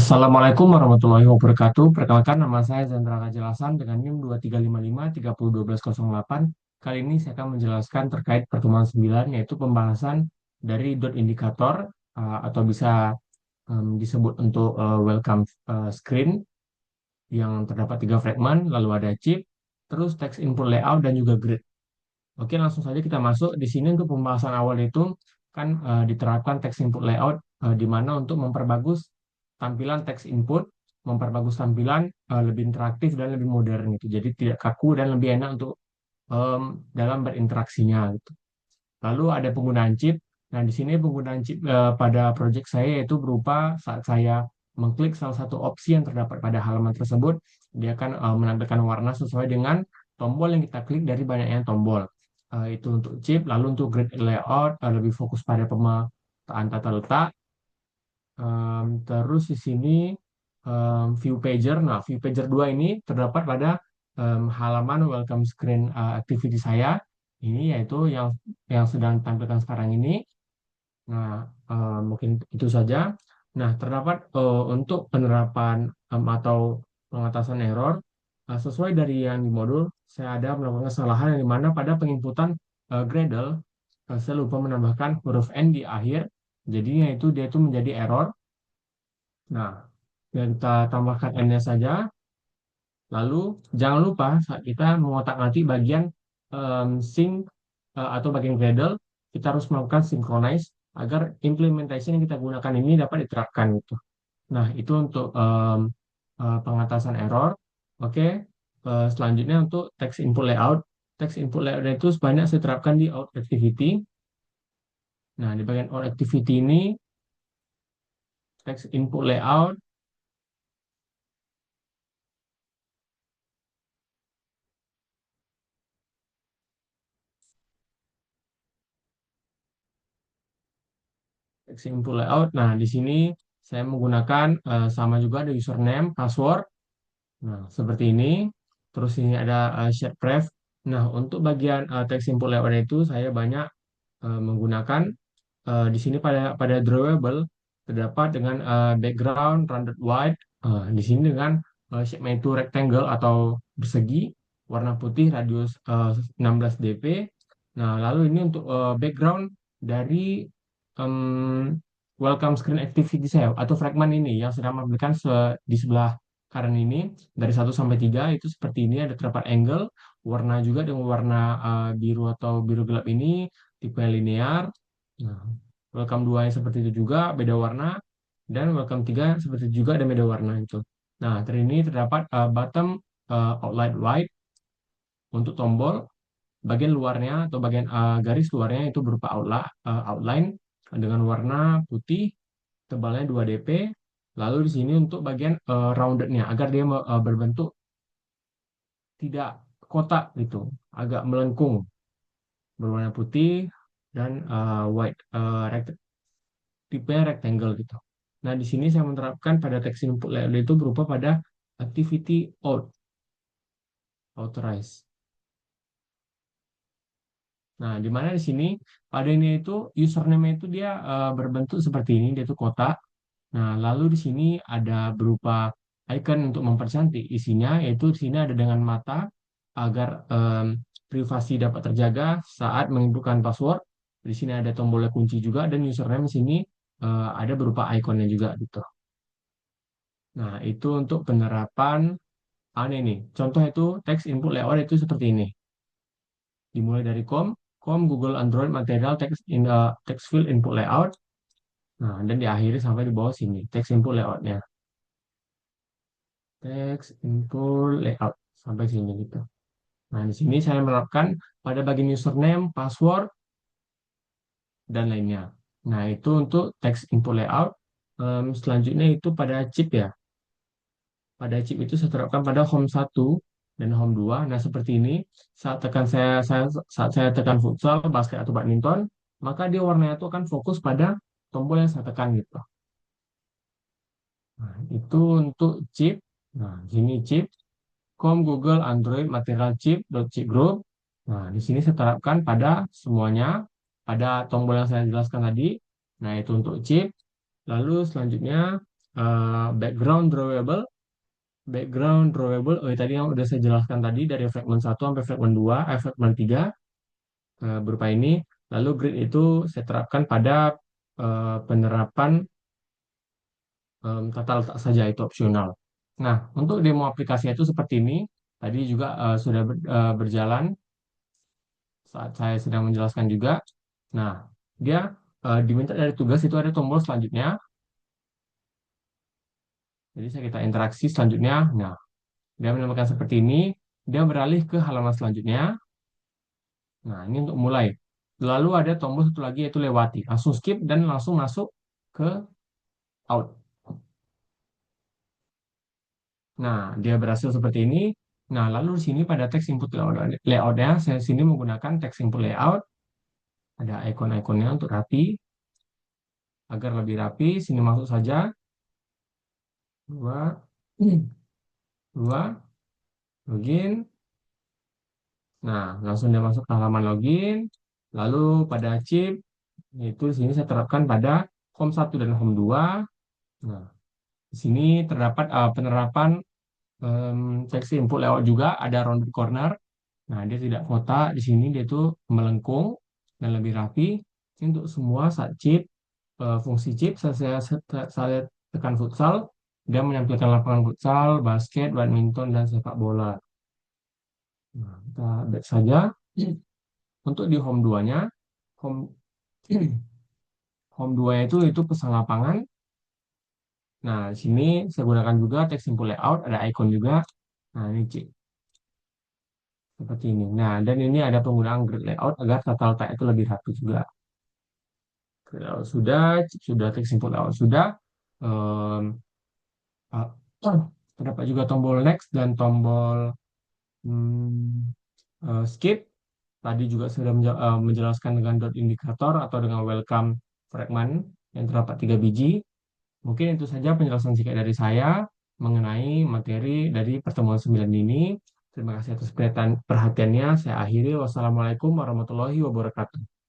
Assalamualaikum warahmatullahi wabarakatuh. Perkenalkan nama saya Zandra Kajelasan dengan NIM 2355 301208. Kali ini saya akan menjelaskan terkait pertemuan 9 yaitu pembahasan dari dot indikator atau bisa disebut untuk welcome screen yang terdapat tiga fragment, lalu ada chip, terus text input layout dan juga grid. Oke, langsung saja kita masuk. Di sini untuk pembahasan awal itu kan diterapkan text input layout di mana untuk memperbagus tampilan text input, memperbagus tampilan lebih interaktif dan lebih modern gitu. Jadi tidak kaku dan lebih enak untuk dalam berinteraksinya gitu. Lalu ada penggunaan chip. Nah, di sini penggunaan chip pada project saya yaitu berupa saat saya mengklik salah satu opsi yang terdapat pada halaman tersebut, dia akan menampilkan warna sesuai dengan tombol yang kita klik dari banyaknya tombol. Itu untuk chip, lalu untuk grid layout lebih fokus pada pemetaan tata letak. Terus di sini view pager. Nah, view pager 2 ini terdapat pada halaman welcome screen activity saya. Ini yaitu yang sedang tampilkan sekarang ini. Nah, mungkin itu saja. Nah, terdapat untuk penerapan atau pengatasan error sesuai dari yang di modul, saya ada melakukan kesalahan yang dimana pada penginputan Gradle saya lupa menambahkan huruf N di akhir. Jadinya dia itu menjadi error. Nah, kita tambahkan N-nya saja. Lalu jangan lupa saat kita mengotak-atik bagian sync atau bagian Gradle, kita harus melakukan synchronize agar implementation yang kita gunakan ini dapat diterapkan gitu. Nah, itu untuk pengatasan error. Oke, selanjutnya untuk text input layout. Text input layout itu sebanyak saya terapkan di out activity. Nah, di bagian out activity ini text input layout. Text input layout. Nah, di sini saya menggunakan sama juga ada username, password. Nah, seperti ini. Terus ini ada shared pref. Nah, untuk bagian text input layout itu saya banyak menggunakan di sini pada drawable terdapat dengan background rounded white. Di sini dengan shape itu rectangle atau persegi, warna putih, radius 16 dp. Nah, lalu ini untuk background dari em, welcome screen activity saya atau fragment ini yang sedang memberikan di sebelah kanan ini dari 1 sampai 3 itu seperti ini ada terdapat angle, warna juga dengan warna biru atau biru gelap ini tipe linear. Nah, welcome 2 yang seperti itu juga beda warna dan welcome 3 seperti itu juga ada beda warna itu. Nah, ini terdapat bottom outline white untuk tombol bagian luarnya atau bagian garis luarnya itu berupa outline dengan warna putih, tebalnya 2 dp. Lalu di sini untuk bagian roundednya agar dia berbentuk tidak kotak gitu, agak melengkung berwarna putih dan white tipe rectangle gitu. Nah, di sini saya menerapkan pada text input layout itu berupa pada activity authorize. Nah, di mana di sini pada ini itu username itu dia berbentuk seperti ini, dia itu kotak. Nah, lalu di sini ada berupa icon untuk mempercantik isinya, yaitu di sini ada dengan mata agar privasi dapat terjaga saat menginputkan password. Di sini ada tombol kunci juga dan username di sini ada berupa ikonnya juga gitu. Nah, itu untuk penerapan aneh nih. Contoh itu text input layout itu seperti ini. Dimulai dari com Google Android Material text field input layout. Nah, dan diakhiri sampai di bawah sini text input layoutnya. Text input layout sampai sini gitu. Nah, di sini saya menerapkan pada bagian username, password, dan lainnya. Nah, itu untuk text input layout. Selanjutnya itu pada chip ya. Pada chip itu saya terapkan pada home 1 dan home 2. Nah, seperti ini. Saat saya tekan futsal, basket atau badminton, maka dia warnanya itu akan fokus pada tombol yang saya tekan gitu. Nah, itu untuk chip. Nah, sini chip. Google Android Material Chip chip group. Nah, di sini saya terapkan pada semuanya, pada tombol yang saya jelaskan tadi. Nah, itu untuk chip. Lalu selanjutnya background drawable. Background drawable, tadi yang udah saya jelaskan tadi dari fragment 1 sampai fragment 2, fragment 3 berupa ini. Lalu grid itu saya terapkan pada penerapan tata letak saja, itu opsional. Nah, untuk demo aplikasinya itu seperti ini. Tadi juga sudah berjalan saat saya sedang menjelaskan juga. Nah, dia diminta dari tugas itu ada tombol selanjutnya. Jadi saya kita interaksi selanjutnya. Nah, dia menambahkan seperti ini. Dia beralih ke halaman selanjutnya. Nah, ini untuk mulai. Lalu ada tombol satu lagi yaitu lewati. Langsung skip dan langsung masuk ke out. Nah, dia berhasil seperti ini. Nah, lalu di sini pada teks input layoutnya, saya sini menggunakan teks input layout. Ada ikon-ikonnya untuk rapi. Agar lebih rapi, sini masuk saja. Dua, dua, login. Nah, langsung dia masuk ke halaman login. Lalu pada chip, itu di sini saya terapkan pada home 1 dan home 2. Nah, di sini terdapat penerapan seksi input lewat juga ada rounded corner. Nah, dia tidak kotak di sini, dia itu melengkung dan lebih rapi. Ini untuk semua saat chip, fungsi chip saya tekan futsal, dia menampilkan lapangan futsal, basket, badminton dan sepak bola. Nah, kita back saja. Untuk di home 2-nya, home home 2 itu pesan lapangan. Nah, di sini saya gunakan juga text input layout, ada icon juga. Nah, ini cik seperti ini. Nah, dan ini ada penggunaan grid layout agar tata letak itu lebih rapi juga. Grid layout sudah, sudah text input layout sudah. Em, ah, Terdapat juga tombol next dan tombol skip. Tadi juga sudah menjelaskan dengan dot indikator atau dengan welcome fragment yang terdapat 3 biji. Mungkin itu saja penjelasan singkat dari saya mengenai materi dari pertemuan 9 ini. Terima kasih atas perhatiannya. Saya akhiri. Wassalamualaikum warahmatullahi wabarakatuh.